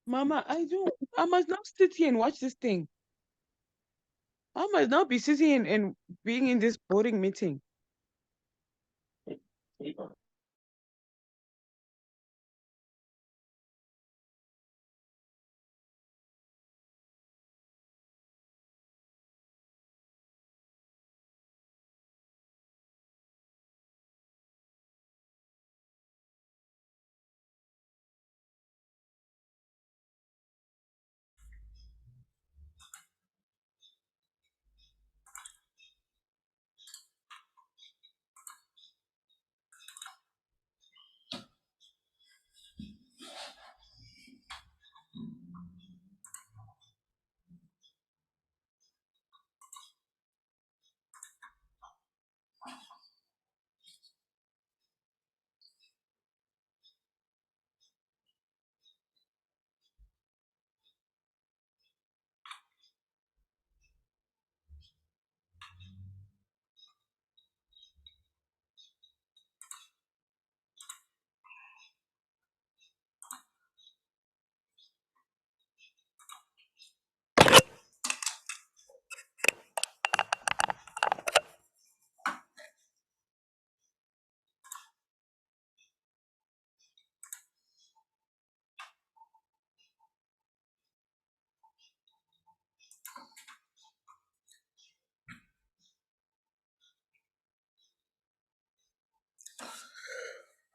Mama, I must not sit here and watch this thing. I must not be sitting and being in this boring meeting.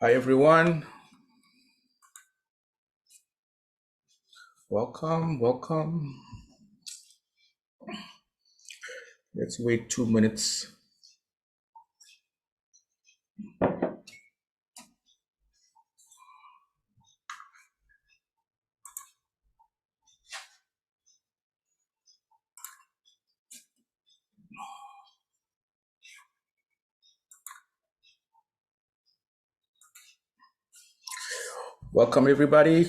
Hi everyone, welcome. Let's wait 2 minutes. Welcome everybody.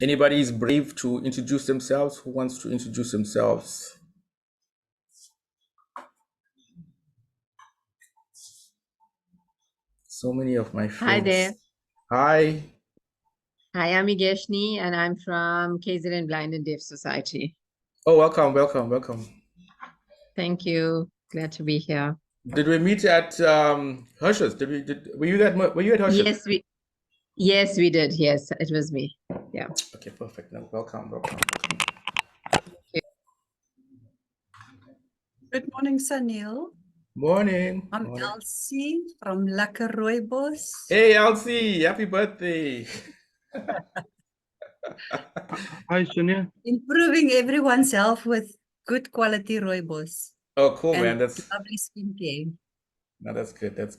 Anybody is brave to introduce themselves? Who wants to introduce themselves? So many of my Hi there. friends. Hi. Hi, I'm Igeshni, and I'm from KZN Blind and Deaf Society. Oh, welcome. Thank you. Glad to be here. Did we meet at Hershey's? Were you at Hershey's? Yes, we did. Yes, it was me. Yeah. Okay, perfect. No, welcome. Good morning, Sanil. Morning. I'm Elsie from Lekker Rooibos. Hey Elsie, happy birthday. Hi, Sonia. Improving everyone's health with good quality rooibos. Oh, cool, and man. That's lovely skincare. no, that's good. Okay.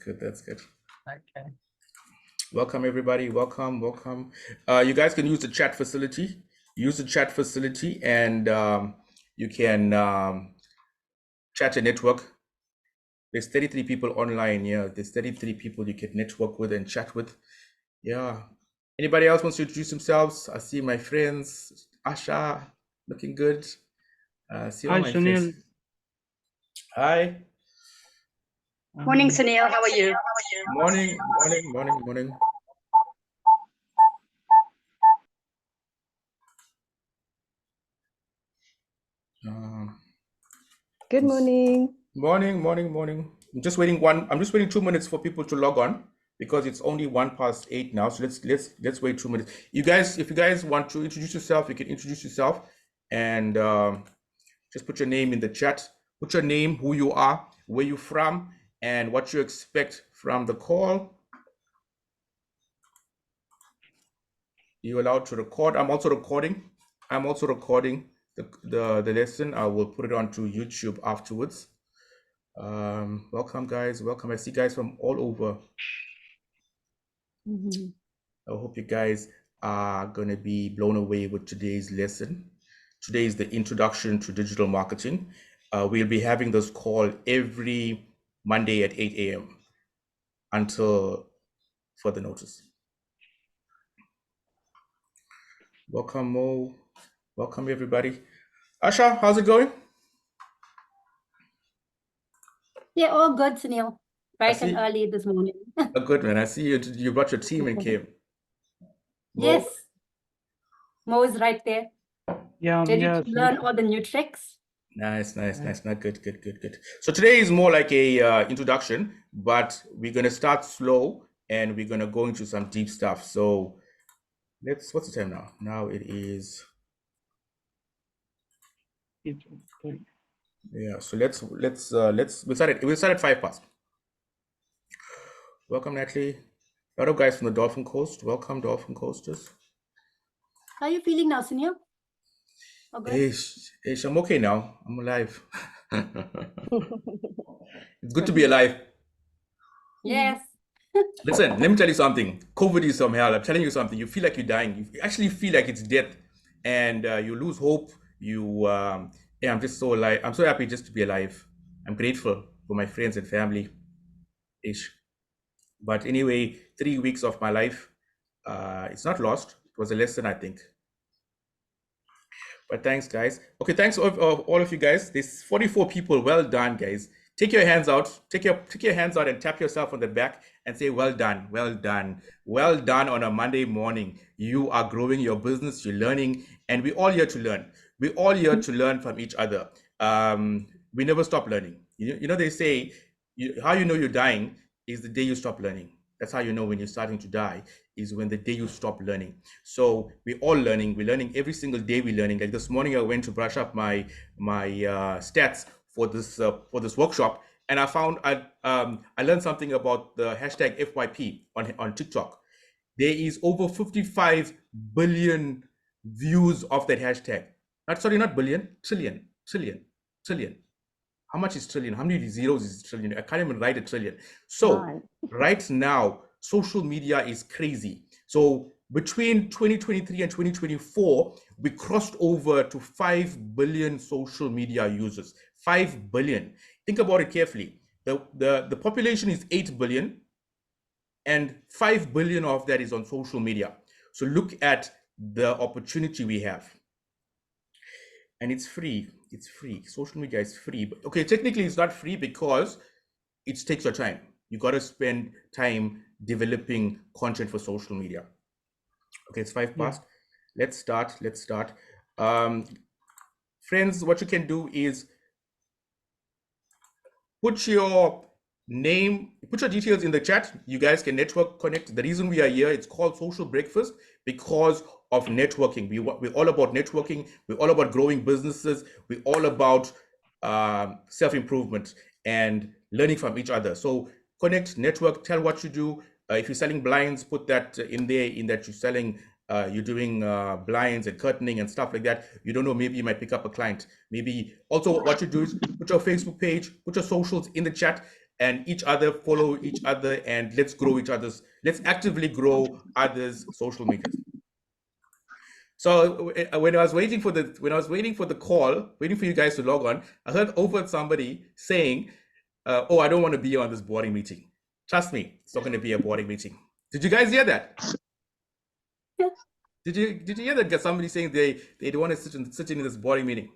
Welcome everybody. Welcome. You guys can use the chat facility. And you can chat a network. There's 33 people online. Yeah, there's 33 people you can network with and chat with. Yeah. Anybody else wants to introduce themselves? I see my friends. Asha, looking good. See all Hi, my Sunil. friends. Hi. Morning, Sunil. How are you? Morning. Good morning. Morning. I'm just waiting 2 minutes for people to log on because it's only 8:01 now. So let's wait 2 minutes. If you guys want to introduce yourself, you can introduce yourself and just put your name in the chat. Put your name, who you are, where you're from, and what you expect from the call. You're allowed to record. I'm also recording the lesson. I will put it onto YouTube afterwards. Welcome guys. Welcome. I see guys from all over. I hope you guys are going to be blown away with today's lesson. Today is the introduction to digital marketing. We'll be having this call every Monday at 8 a.m. until further notice. Welcome, Mo. Welcome, everybody. Asha, how's it going? Yeah, all good, Sunil. Bright and early this morning. Oh, good, man. I see you brought your team and came. Yes. Mo is right there, Yeah, I'm ready here. to learn all the new tricks. Nice. Not good. So today is more like a introduction, but we're gonna start slow and we're gonna go into some deep stuff. So what's the time now? Now it is, yeah. So we'll start at 5 past. Welcome, Natalie. A lot of guys from the Dolphin Coast. Welcome, Dolphin Coasters. How are you feeling now, Sunil? All good? Hey, I'm okay now. I'm alive. It's good to be alive. Yes. Listen, let me tell you something. COVID is some hell. I'm telling you something. You feel like you're dying. You actually feel like it's death, and you lose hope. Yeah, I'm just so alive. I'm so happy just to be alive. I'm grateful for my friends and family. Ish. But anyway, 3 weeks of my life, it's not lost. It was a lesson, I think. But thanks, guys. Okay, thanks of all of you guys. There's 44 people. Well done, guys. Take your hands out. Take your hands out and tap yourself on the back and say, well done, well done, well done on a Monday morning. You are growing your business, you're learning, and we're all here to learn. We're all here to learn from each other. We never stop learning. You know they say, how you know you're dying is the day you stop learning. That's how you know when you're starting to die, is when the day you stop learning. So we're all learning. We're learning every single day. We're learning. Like this morning, I went to brush up my stats for this workshop, and I found I learned something about the hashtag FYP on TikTok. There is over 55 billion views of that hashtag. Not billion, trillion. How much is trillion? How many zeros is trillion? I can't even write a trillion. So right now, social media is crazy. So between 2023 and 2024, we crossed over to 5 billion social media users. 5 billion. Think about it carefully. The population is 8 billion, and 5 billion of that is on social media. So look at the opportunity we have. And it's free. It's free. Social media is free. But okay, technically it's not free because it takes your time. You got to spend time developing content for social media. Okay, it's 5 past. Let's start. Friends, what you can do is put your name, put your details in the chat. You guys can network connect. The reason we are here, it's called Social Breakfast because of networking. We're all about networking. We're all about growing businesses. We're all about self-improvement and learning from each other. So connect, network, tell what you do. If you're selling blinds, put that in there, in that you're selling, you're doing blinds and curtaining and stuff like that. You don't know, maybe you might pick up a client. Maybe also what you do is put your Facebook page, put your socials in the chat, and follow each other, and let's actively grow others' social medias. So when I was waiting for the call, waiting for you guys to log on, I heard somebody saying, "Oh, I don't want to be on this boarding meeting." Trust me, it's not going to be a boarding meeting. Did you guys hear that? Yeah. Did you hear that? Somebody saying they don't want to sit in this boarding meeting.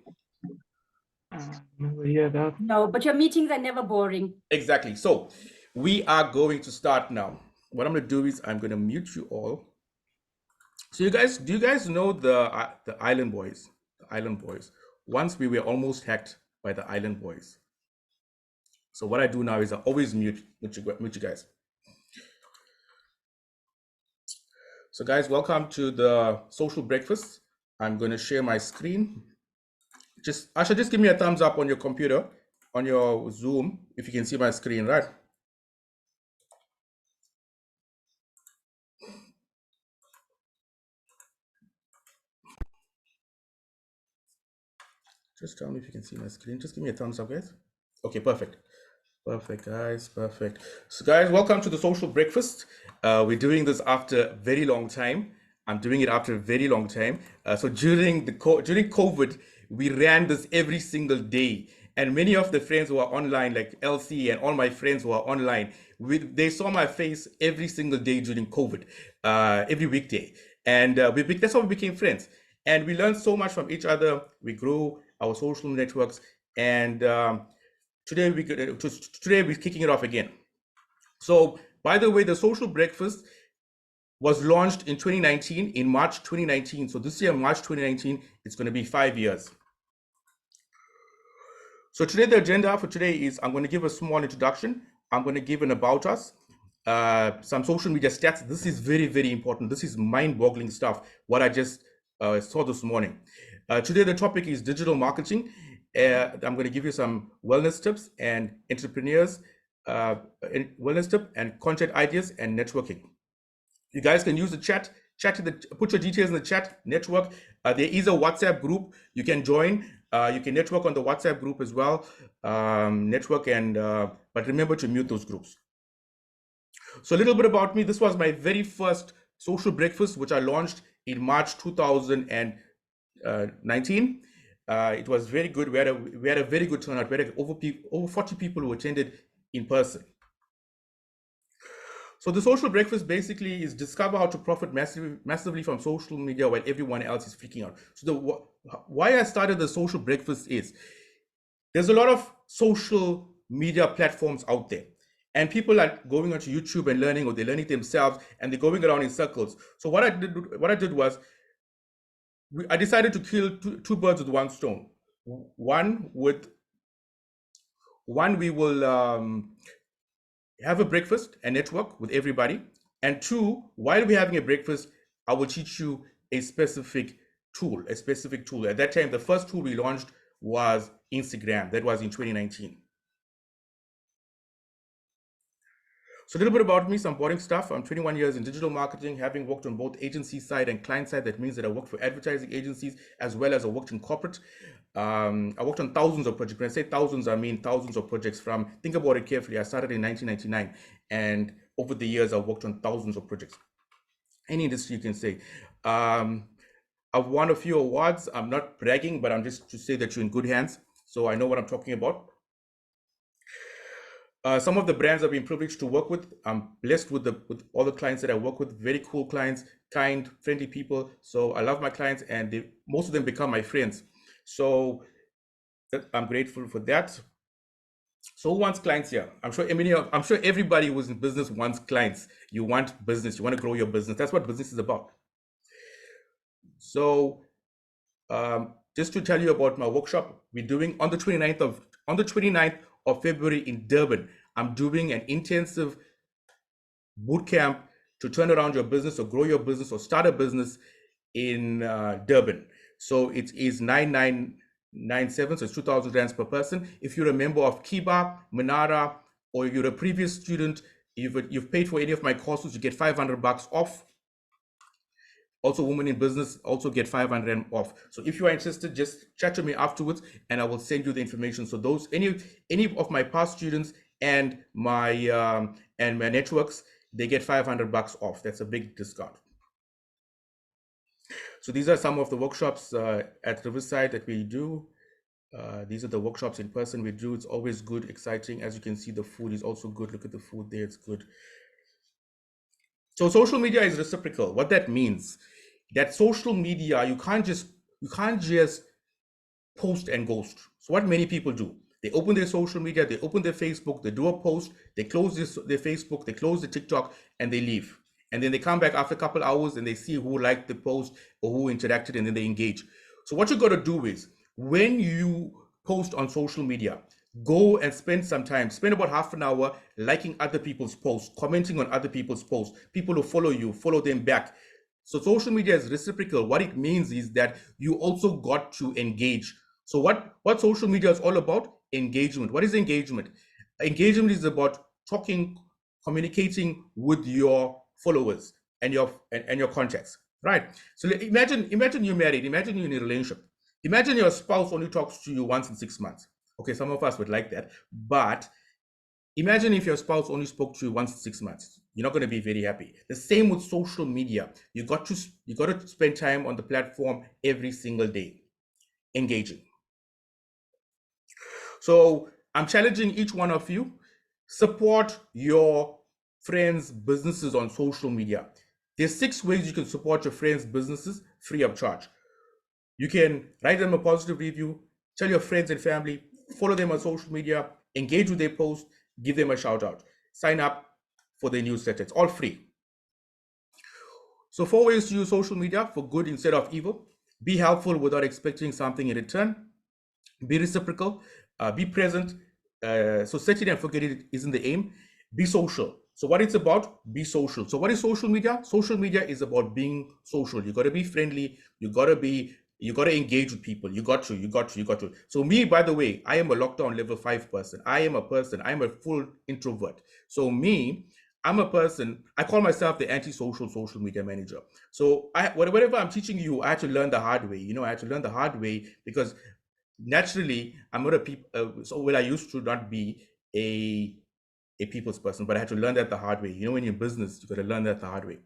Never hear that. No, but your meetings are never boring. Exactly. So we are going to start now. What I'm going to do is I'm going to mute you all. So do you guys know the Island Boys? The Island Boys. Once we were almost hacked by the Island Boys. So what I do now is I always mute you guys. So guys, welcome to the Social Breakfast. I'm going to share my screen. Asha, just give me a thumbs up on your computer, on your Zoom, if you can see my screen, right? Just tell me if you can see my screen. Just give me a thumbs up, guys. Okay, perfect. Perfect, guys. Perfect. So, guys, welcome to the Social Breakfast. We're doing this after a very long time. I'm doing it after a very long time. So during COVID, we ran this every single day. And many of the friends who are online, like LC and all my friends who are online, they saw my face every single day during COVID, every weekday. And that's how we became friends. And we learned so much from each other. We grew our social networks. And today we're kicking it off again. So, by the way, the Social Breakfast was launched in 2019, in March 2019. So this year, March 2019, it's going to be 5 years. So today, the agenda for today is I'm going to give a small introduction. I'm going to give an about us, some social media stats. This is very, very important. This is mind-boggling stuff, what I just saw this morning. Today, the topic is digital marketing. I'm going to give you some wellness tips and entrepreneurs, wellness tip and content ideas and networking. You guys can use the chat, put your details in the chat, network. There is a WhatsApp group you can join. You can network on the WhatsApp group as well, network but remember to mute those groups. So a little bit about me. This was my very first social breakfast, which I launched in March 2019. It was very good. We had a very good turnout. We had over 40 people who attended in person. So the social breakfast basically is discover how to profit massively from social media while everyone else is freaking out. So why I started the social breakfast is there's a lot of social media platforms out there, and people are going onto YouTube and learning, or they're learning themselves, and they're going around in circles. So what I did was I decided to kill two birds with one stone. One, we will have a breakfast and network with everybody. And two, while we're having a breakfast, I will teach you a specific tool. At that time, the first tool we launched was Instagram. That was in 2019. So a little bit about me, some boring stuff. I'm 21 years in digital marketing, having worked on both agency side and client side. That means that I worked for advertising agencies as well as I worked in corporate. I worked on thousands of projects. When I say thousands, I mean thousands of projects. Think about it carefully. I started in 1999, and over the years, I've worked on thousands of projects. Any industry you can say. I've won a few awards. I'm not bragging, but I'm just to say that you're in good hands. So I know what I'm talking about. Some of the brands I've been privileged to work with. I'm blessed with all the clients that I work with. Very cool clients, kind, friendly people. So I love my clients, and most of them become my friends. So I'm grateful for that. So who wants clients here? I'm sure everybody who's in business wants clients. You want business. You want to grow your business. That's what business is about. So just to tell you about my workshop, we're doing on the 29th of February in Durban. I'm doing an intensive boot camp to turn around your business or grow your business or start a business in Durban. So it is 9,997, so it's 2,000 rands per person. If you're a member of Kiba, Manara, or you're a previous student, you've paid for any of my courses, you get 500 bucks off. Also, women in business also get 500 off. So if you are interested, just chat to me afterwards, and I will send you the information. So those any of my past students and my networks, they get 500 bucks off. That's a big discount. So these are some of the workshops at Riverside that we do. These are the workshops in person we do. It's always good, exciting. As you can see, the food is also good. Look at the food there, it's good. So social media is reciprocal. What that means, that social media, you can't just post and ghost. So what many people do, they open their social media, they open their Facebook, they do a post, they close their Facebook, they close the TikTok, and they leave. And then they come back after a couple hours and they see who liked the post or who interacted, and then they engage. So what you got to do is, when you post on social media, go and spend some time, spend about half an hour liking other people's posts, commenting on other people's posts. People who follow you, follow them back. So social media is reciprocal. What it means is that you also got to engage. So what social media is all about? Engagement. What is engagement? Engagement is about talking, communicating with your followers and your contacts, right? So imagine you're married. Imagine you're in a relationship. Imagine your spouse only talks to you once in 6 months. Okay, some of us would like that, but imagine if your spouse only spoke to you once in 6 months. You're not going to be very happy. The same with social media. You got to spend time on the platform every single day, engaging. So I'm challenging each one of you, support your friends' businesses on social media. There's 6 ways you can support your friends' businesses free of charge. You can write them a positive review, tell your friends and family, follow them on social media, engage with their posts, give them a shout out, sign up for their newsletter. It's all free. So 4 ways to use social media for good instead of evil. Be helpful without expecting something in return. Be reciprocal. Be present. So set it and forget it isn't the aim. Be social. So what it's about, be social. So what is social media? Social media is about being social. You got to be friendly. You got to engage with people. You got to. So me, by the way, I am a lockdown level 5 person. I'm a full introvert. So me, I'm a person, I call myself the anti-social social media manager. So whatever I'm teaching you, I had to learn the hard way. I had to learn the hard way because naturally I'm not a people. I used to not be a people's person, but I had to learn that the hard way. When you're in business, you got to learn that the hard way.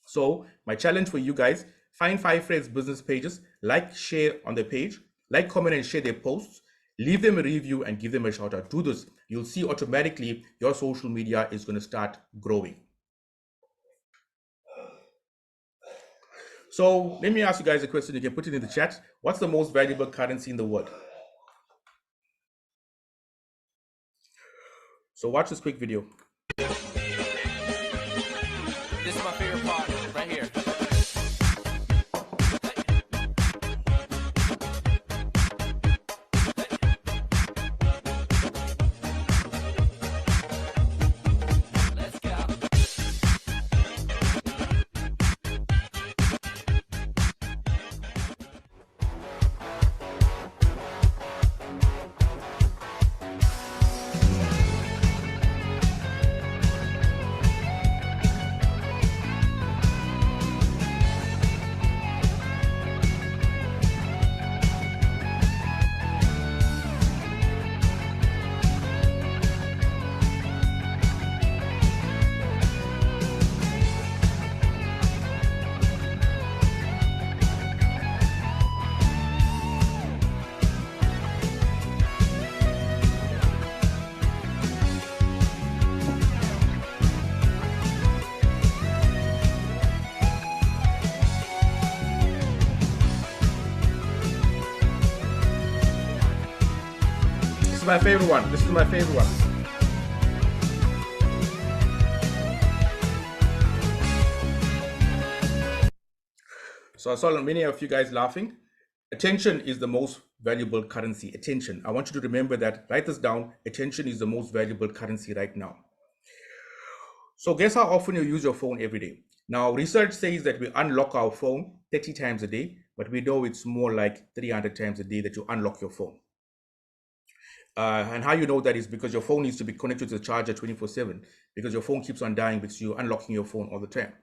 So my challenge for you guys, find 5 friends' business pages, like, share on their page, like, comment, and share their posts, leave them a review and give them a shout out. Do this. You'll see automatically your social media is going to start growing. So let me ask you guys a question. You can put it in the chat. What's the most valuable currency in the world? So watch this quick video. This is my favorite part right here. Let's go. This is my favorite one. This is my favorite one. So I saw many of you guys laughing. Attention is the most valuable currency. Attention. I want you to remember that. Write this down. Attention is the most valuable currency right now. So guess how often you use your phone every day? Now, research says that we unlock our phone 30 times a day, but we know it's more like 300 times a day that you unlock your phone. And how you know that is because your phone needs to be connected to the charger 24/7 because your phone keeps on dying because you're unlocking your phone all the time.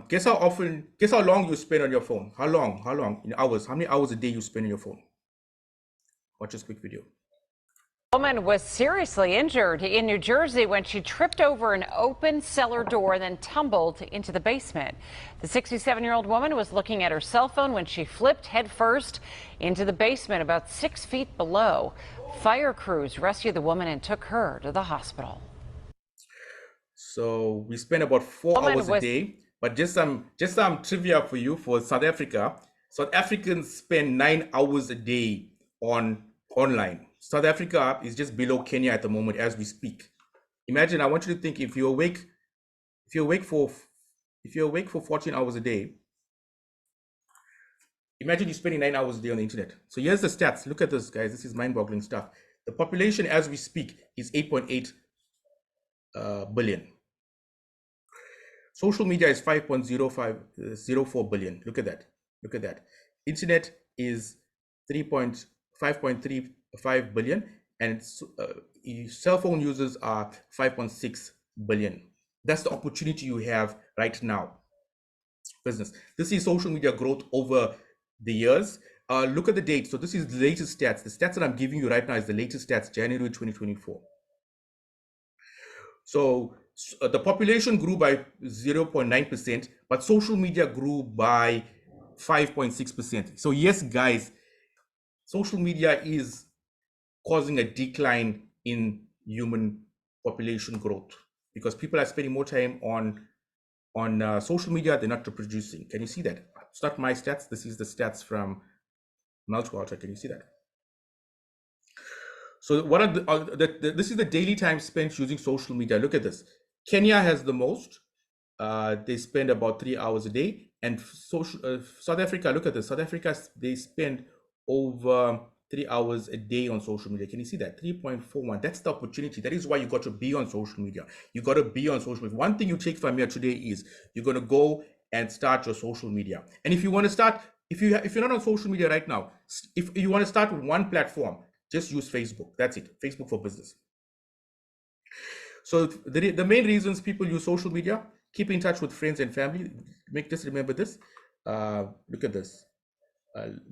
Guess how long you spend on your phone? How long in hours? How many hours a day you spend on your phone? Watch this quick video. A woman was seriously injured in New Jersey when she tripped over an open cellar door and then tumbled into the basement. The 67-year-old woman was looking at her cell phone when she flipped headfirst into the basement about 6 feet below. Fire crews rescued the woman and took her to the hospital. So we spend about 4 hours a day, but just some trivia for you for South Africa. South Africans spend 9 hours a day online. South Africa is just below Kenya at the moment as we speak. Imagine, I want you to think if you're awake for 14 hours a day, imagine you're spending 9 hours a day on the internet. So here's the stats. Look at this, guys. This is mind-boggling stuff. The population as we speak is 8.8 billion. Social media is 5.04 billion. Look at that. Internet is 5.35 billion, and cell phone users are 5.6 billion. That's the opportunity you have right now. Business. This is social media growth over the years. Look at the date. So this is the latest stats. The stats that I'm giving you right now is the latest stats, January 2024. So the population grew by 0.9%, but social media grew by 5.6%. So yes, guys, social media is causing a decline in human population growth because people are spending more time on social media. They're not reproducing. Can you see that? It's not my stats. This is the stats from Meltwater. Can you see that? So what are this is the daily time spent using social media. Look at this. Kenya has the most. they spend about 3 hours a day. And South Africa, look at this. South Africa, they spend over 3 hours a day on social media. Can you see that? 3.41. That's the opportunity. That is why you got to be on social media. You got to be on social media. One thing you take from here today is you're going to go and start your social media. And if you want to start, if you're not on social media right now, if you want to start with one platform, just use Facebook. That's it. Facebook for Business. So the main reasons people use social media: keep in touch with friends and family. Just remember this. Look at this.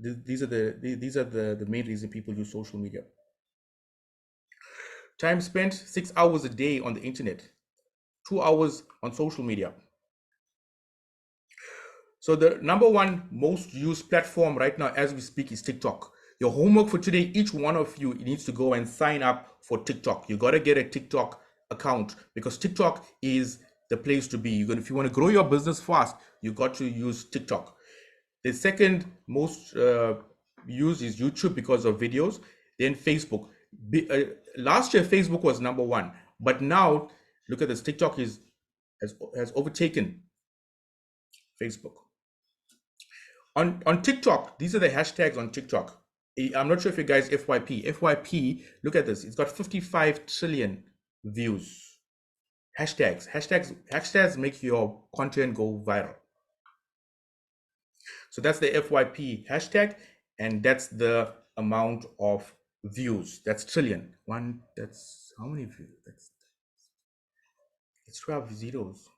These are the main reason people use social media. Time spent: 6 hours a day on the internet, 2 hours on social media. So the number one most used platform right now as we speak is TikTok. Your homework for today, each one of you needs to go and sign up for TikTok. You got to get a TikTok account because TikTok is the place to be. If you want to grow your business fast, you got to use TikTok. The second most used is YouTube because of videos. Then Facebook. Last year Facebook was number one, but now look at this. TikTok has overtaken Facebook. On TikTok, these are the hashtags on TikTok. I'm not sure if you guys FYP. Look at this. It's got 55 trillion views. Hashtags make your content go viral. So that's the FYP hashtag, and that's the amount of views. That's trillion. That's how many views? It's 12 zeros.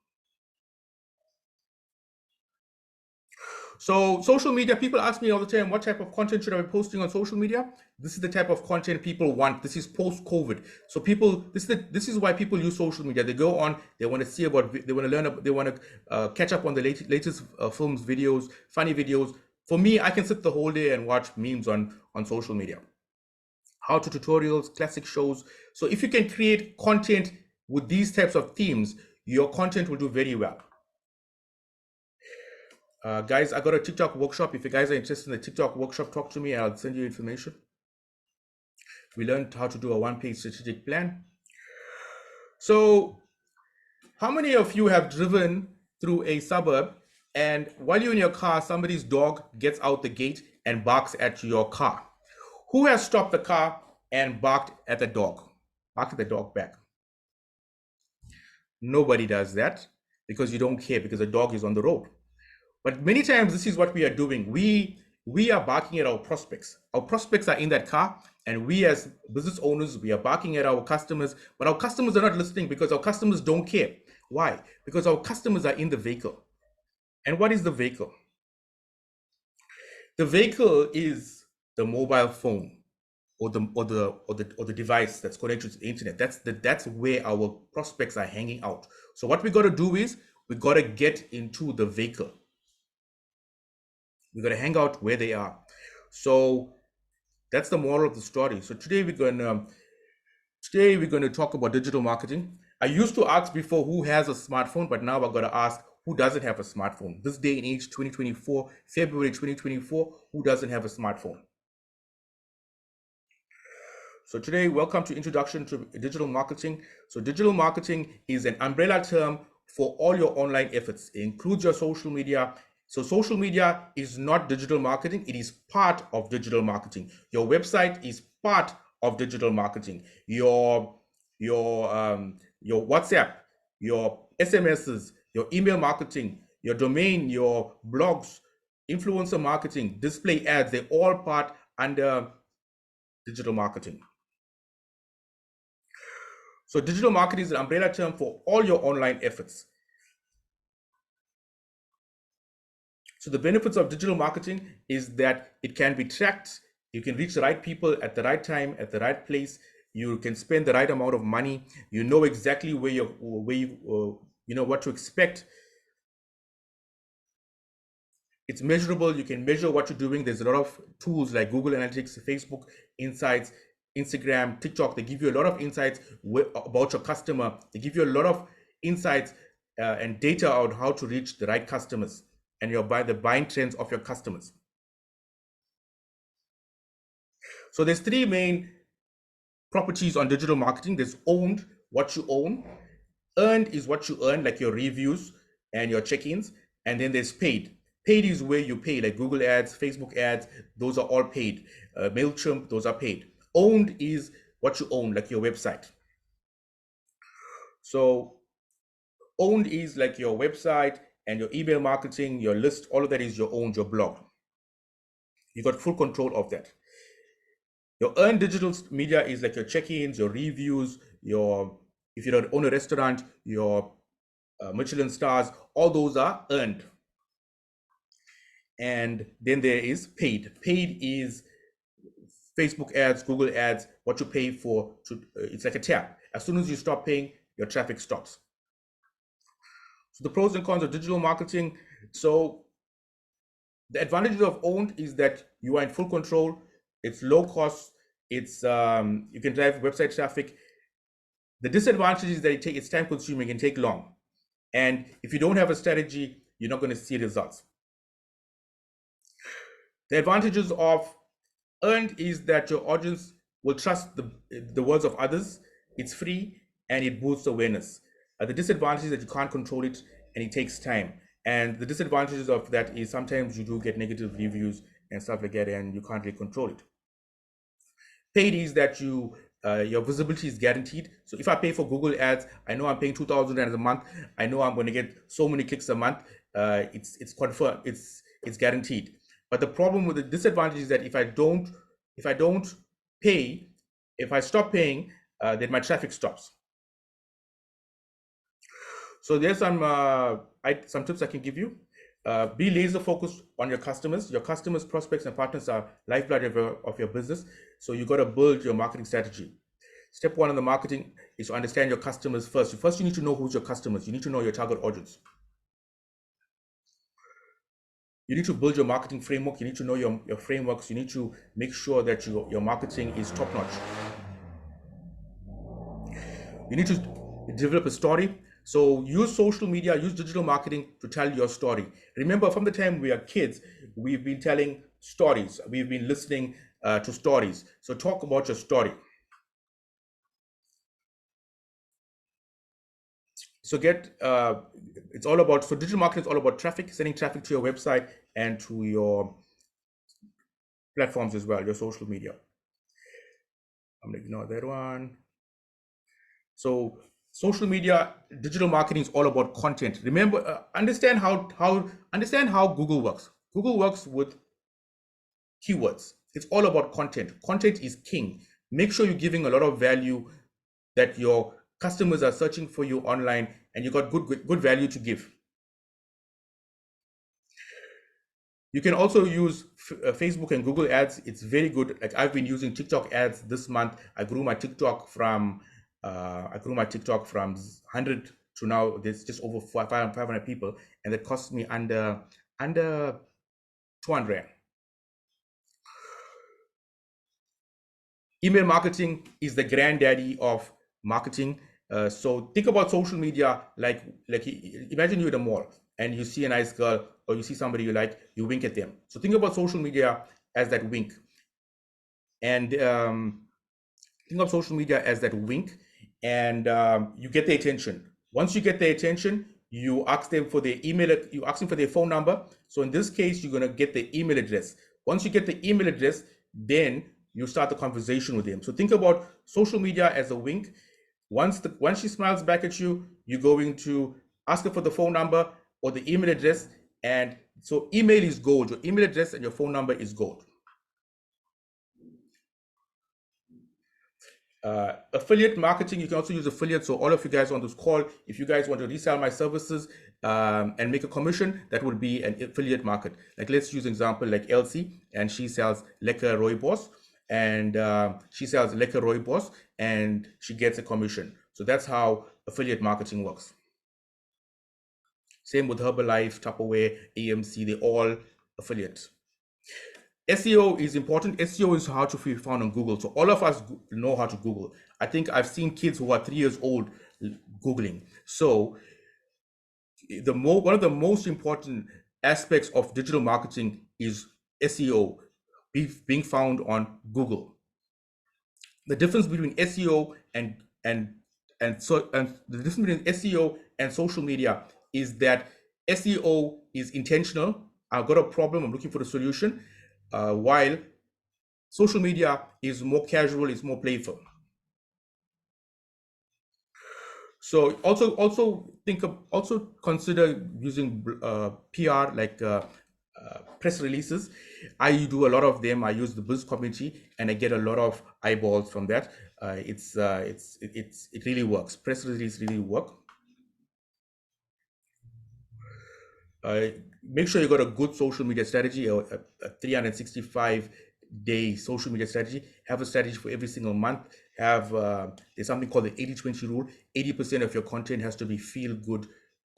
So social media, people ask me all the time, what type of content should I be posting on social media? This is the type of content people want. This is post-COVID. So this is why people use social media. They go on, they want to see about, they want to learn, they want to catch up on the latest films, videos, funny videos. For me, I can sit the whole day and watch memes on social media. How-to tutorials, classic shows. So if you can create content with these types of themes, your content will do very well. Guys, I got a TikTok workshop. If you guys are interested in the TikTok workshop, talk to me and I'll send you information. We learned how to do a one-page strategic plan. So how many of you have driven through a suburb and while you're in your car, somebody's dog gets out the gate and barks at your car? Who has stopped the car and barked at the dog? Barked at the dog back? Nobody does that because you don't care, because the dog is on the road. But many times this is what we are doing. We are barking at our prospects. Our prospects are in that car, and we as business owners, we are barking at our customers, but our customers are not listening because our customers don't care. Why? Because our customers are in the vehicle. And what is the vehicle? The vehicle is the mobile phone or the device that's connected to the internet. That's where our prospects are hanging out. So what we got to do is we got to get into the vehicle. We got to hang out where they are. So that's the moral of the story. So today we're going to talk about digital marketing. I used to ask before who has a smartphone, but now I've got to ask who doesn't have a smartphone. This day and age, 2024, February 2024, who doesn't have a smartphone? So today, welcome to Introduction to Digital Marketing. So digital marketing is an umbrella term for all your online efforts. It includes your social media. So social media is not digital marketing. It is part of digital marketing. Your website is part of digital marketing. Your WhatsApp, your SMSs, your email marketing, your domain, your blogs, influencer marketing, display ads, they're all part under digital marketing. So digital marketing is an umbrella term for all your online efforts. So the benefits of digital marketing is that it can be tracked. You can reach the right people at the right time, at the right place. You can spend the right amount of money. You know exactly you know what to expect. It's measurable. You can measure what you're doing. There's a lot of tools like Google Analytics, Facebook Insights, Instagram, TikTok. They give you a lot of insights about your customer. They give you a lot of insights and data on how to reach the right customers and the buying trends of your customers. So there's three main properties on digital marketing. There's owned, what you own. Earned is what you earn, like your reviews. and your check-ins, and then there's paid. Paid is where you pay, like Google ads, Facebook ads, those are all paid. MailChimp, those are paid. Owned is what you own, like your website. So owned is like your website and your email marketing, your list, all of that is your own, your blog. You got full control of that. Your earned digital media is like your check-ins, your reviews, if you don't own a restaurant, your Michelin stars, all those are earned. And then there is paid. Paid is Facebook ads, Google ads, what you pay for. It's like a tap. As soon as you stop paying, your traffic stops. So the pros and cons of digital marketing. So the advantages of owned is that you are in full control. It's low cost. It's you can drive website traffic. The disadvantage is that it's time consuming and take long. And if you don't have a strategy, you're not going to see results. The advantages of earned is that your audience will trust the words of others. It's free and it boosts awareness. The disadvantage is that you can't control it and it takes time. And the disadvantages of that is sometimes you do get negative reviews and stuff like that, and you can't really control it. Paid is that your visibility is guaranteed. So if I pay for Google ads, I know I'm paying 2,000 a month. I know I'm going to get so many clicks a month. It's confirmed. It's guaranteed. But the problem with the disadvantage is that if I don't pay, if I stop paying, then my traffic stops. So there's some tips I can give you. Be laser focused on your customers. Your customers, prospects, and partners are lifeblood of your business. So you got to build your marketing strategy. Step one in the marketing is to understand your customers first. First, you need to know who's your customers. You need to know your target audience. You need to build your marketing framework. You need to know your frameworks. You need to make sure that your marketing is top notch. You need to develop a story. So use social media, use digital marketing to tell your story. Remember, from the time we are kids, we've been telling stories. We've been listening to stories. So talk about your story. So it's all about, so digital marketing is all about traffic, sending traffic to your website and to your platforms as well, your social media. I'm gonna ignore that one. So social media, digital marketing is all about content. Remember, understand how Google works. Google works with keywords. It's all about content. Content is king. Make sure you're giving a lot of value, that your customers are searching for you online and you got good value to give. You can also use Facebook and Google ads. It's very good. Like I've been using TikTok ads this month. I grew my TikTok from 100 to now there's just over 500 people, and that cost me under 200 rand. Email marketing is the granddaddy of marketing. So think about social media like imagine you're at a mall and you see a nice girl or you see somebody you like, you wink at them. So think about social media as that wink, and think of social media as that wink, and you get their attention. Once you get their attention, you ask them for their email, you ask them for their phone number. So in this case, you're going to get the email address. Once you get the email address, then you start the conversation with them. So think about social media as a wink. Once she smiles back at you, you're going to ask her for the phone number or the email address. And so email is gold. Your email address and your phone number is gold. Affiliate marketing, you can also use affiliate. So all of you guys on this call, if you guys want to resell my services and make a commission, that would be an affiliate market. Like let's use an example like Elsie, and she sells Lekker Rooibos, and she sells Lekker Rooibos and she gets a commission. So that's how affiliate marketing works. Same with Herbalife, Tupperware, AMC, they're all affiliate. SEO is important. SEO is how to be found on Google. So all of us know how to Google. I think I've seen kids who are 3 years old Googling. So one of the most important aspects of digital marketing is SEO, being found on Google. The difference between SEO and the difference between SEO and social media is that SEO is intentional. I've got a problem, I'm looking for the solution. While social media is more casual, it's more playful. So also consider using PR, like press releases. I do a lot of them. I use the Buzz community, and I get a lot of eyeballs from that. It really works. Press releases really work. Make sure you got a good social media strategy, a 365-day social media strategy. Have a strategy for every single month. Have there's something called the 80-20 rule. 80% of your content has to be feel-good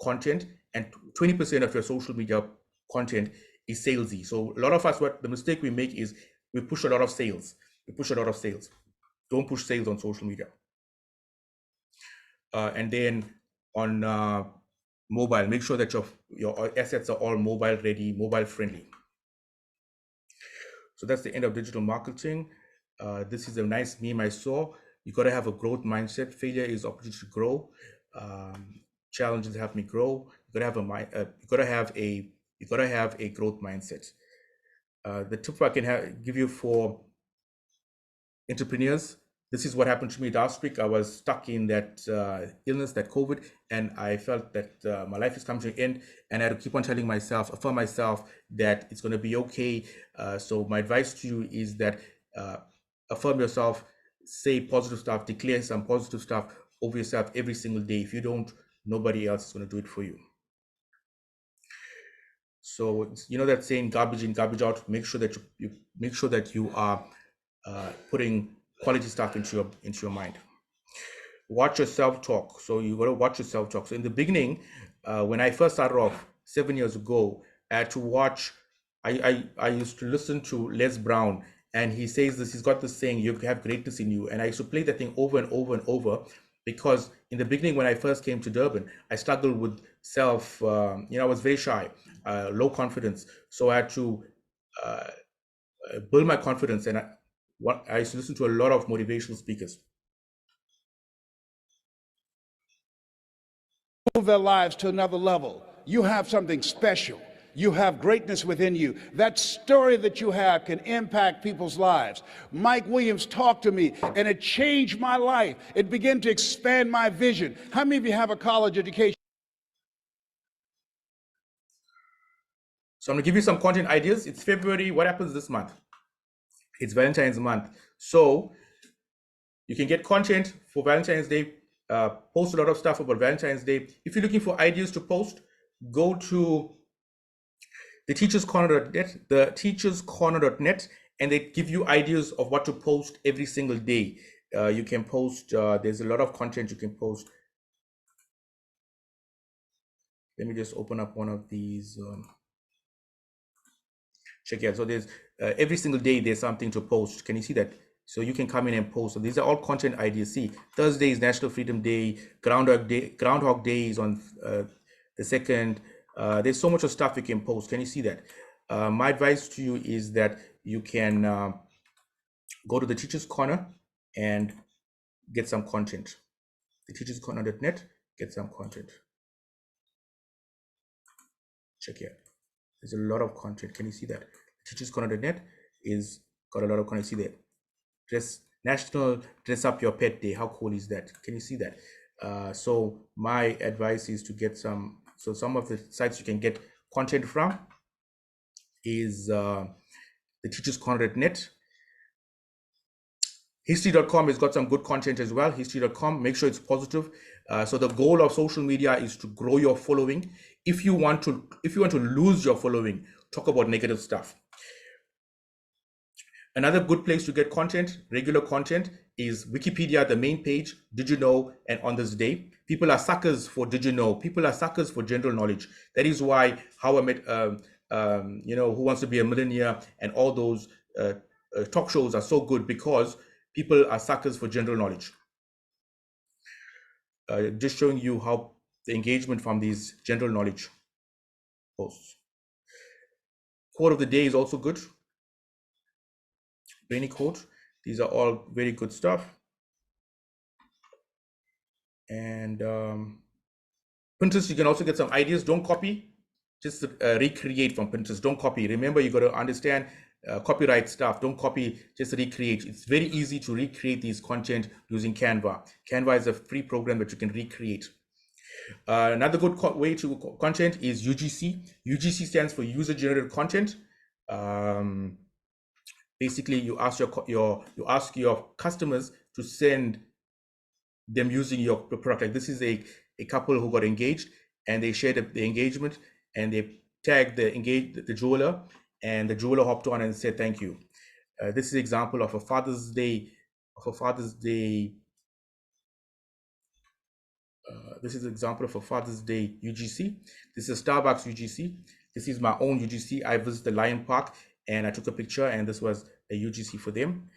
content, and 20% of your social media content is salesy. So a lot of us, what the mistake we make is we push a lot of sales. Don't push sales on social media. And then on mobile, make sure that your assets are all mobile ready, mobile friendly. So that's the end of digital marketing. This is a nice meme I saw. You got to have a growth mindset. Failure is opportunity to grow. Challenges help me grow. You got to have a growth mindset. The tip I can give you for entrepreneurs. This is what happened to me last week. I was stuck in that illness, that COVID, and I felt that my life is coming to an end, and I had to keep on affirm myself that it's going to be okay. So my advice to you is that affirm yourself, say positive stuff, declare some positive stuff over yourself every single day. If you don't, nobody else is going to do it for you. So you know that saying, garbage in, garbage out. Make sure that you are putting quality stuff into your mind. Watch your self-talk. So you got to watch your self-talk. So in the beginning, when I first started off 7 years ago, I had to watch. I used to listen to Les Brown, and he says this. He's got this saying, "You have greatness in you." And I used to play that thing over and over and over, because in the beginning, when I first came to Durban, I struggled with self. I was very shy, low confidence. So I had to build my confidence, and I used to listen to a lot of motivational speakers. Move their lives to another level. You have something special. You have greatness within you. That story that you have can impact people's lives. Mike Williams talked to me, and it changed my life. It began to expand my vision. How many of you have a college education? So I'm going to give you some content ideas. It's February. What happens this month? It's Valentine's month. So you can get content for Valentine's Day. Post a lot of stuff about Valentine's Day. If you're looking for ideas to post, go to theteacherscorner.net, and they give you ideas of what to post every single day. You can post, there's a lot of content you can post. Let me just open up one of these. Check it out. So there's every single day there's something to post. Can you see that? So you can come in and post. So these are all content ideas. See, Thursday is National Freedom Day. Groundhog Day is on the 2nd. There's so much of stuff you can post. Can you see that? My advice to you is that you can go to the Teacher's Corner and get some content. Theteacherscorner.net, get some content. Check here. There's a lot of content. Can you see that? Teacherscorner.net is got a lot of content. See there. National Dress Up Your Pet Day. How cool is that? Can you see that? So my advice is to get some. So some of the sites you can get content from is the teacherscorner.net. History.com has got some good content as well. History.com, make sure it's positive. So the goal of social media is to grow your following. If you want to lose your following, talk about negative stuff. Another good place to get content, regular content, is Wikipedia, the main page, Did You Know, and On This Day. People are suckers for Did You Know. People are suckers for general knowledge. That is why How I Met, Who Wants to Be a Millionaire, and all those talk shows are so good, because people are suckers for general knowledge. Just showing you how the engagement from these general knowledge posts. Quote of the day is also good. Rainy quote. These are all very good stuff. And Pinterest, you can also get some ideas. Don't copy. just recreate from Pinterest. Don't copy. Remember, you got to understand copyright stuff. Don't copy, just recreate. It's very easy to recreate these content using Canva. Canva is a free program that you can recreate. Another good way to content is UGC. UGC stands for user generated content. Basically, you ask your customers to send them using your product. Like this is a couple who got engaged, and they shared the engagement, and they tagged the jeweler, and the jeweler hopped on and said thank you. This is an example of a Father's Day. This is an example of a Father's Day UGC. This is Starbucks UGC. This is my own UGC. I visited the Lion Park and I took a picture, and this was a UGC for them.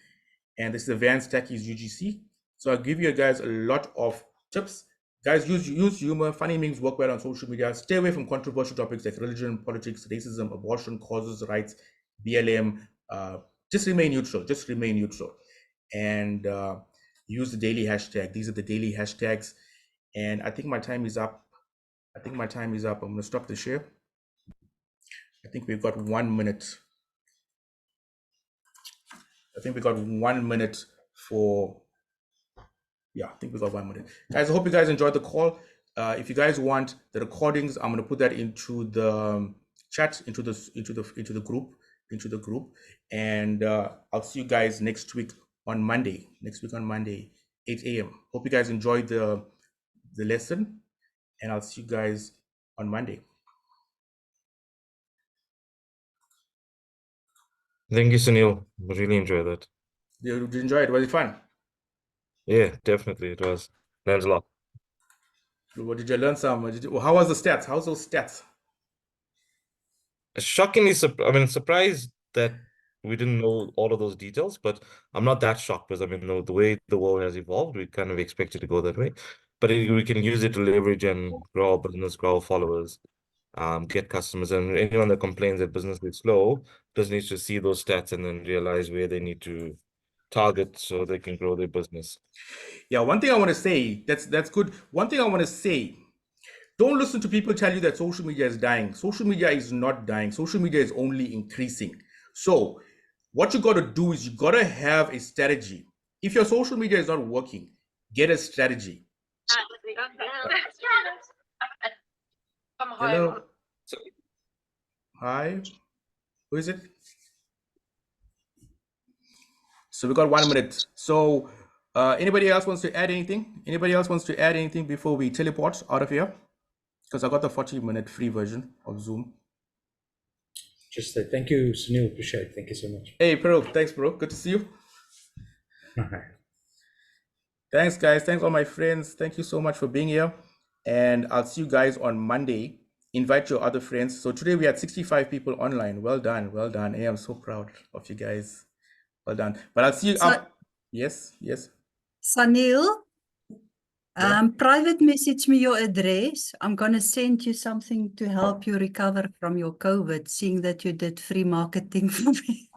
And this is the Vans Tackies UGC. So I'll give you guys a lot of tips. Guys, use humor. Funny memes work well on social media. Stay away from controversial topics like religion, politics, racism, abortion, causes, rights, BLM. Just remain neutral. Just remain neutral. And use the daily hashtag. These are the daily hashtags. And I think my time is up. I'm going to stop the share. I think we've got 1 minute. I think we got 1 minute for. Yeah, I think we got 1 minute. Guys, I hope you guys enjoyed the call. If you guys want the recordings, I'm going to put that into the chat, into the group, and I'll see you guys next week on Monday. 8 a.m. Hope you guys enjoyed the lesson, and I'll see you guys on Monday. Thank you, Sunil. I really enjoyed that. Did you enjoy it? Was it fun? Yeah, definitely. It was. Learned a lot. What did you learn? How was the stats? How's those stats? Shockingly, surprised that we didn't know all of those details, but I'm not that shocked because the way the world has evolved, we kind of expect it to go that way. But we can use it to leverage and grow our business, grow our followers, get customers, and anyone that complains that business is slow just needs to see those stats and then realize where they need to target so they can grow their business. Yeah, one thing I want to say, that's good. One thing I want to say, don't listen to people tell you that social media is dying. Social media is not dying. Social media is only increasing. So what you got to do is you got to have a strategy. If your social media is not working, get a strategy. Hello. Hi. Who is it? So we got 1 minute. So anybody else wants to add anything? Anybody else wants to add anything before we teleport out of here? Because I got the 40-minute free version of Zoom. Just thank you, Sunil. Appreciate it. Thank you so much. Hey, Pearl. Thanks, bro. Good to see you. Thanks, guys. Thanks, all my friends. Thank you so much for being here. And I'll see you guys on Monday. Invite your other friends. So today we had 65 people online. Well done. Well done. Hey, I'm so proud of you guys. Well done. But I'll see you up. Yes. Sunil, Yeah. private message me your address. I'm going to send you something to help you recover from your COVID, seeing that you did free marketing for me.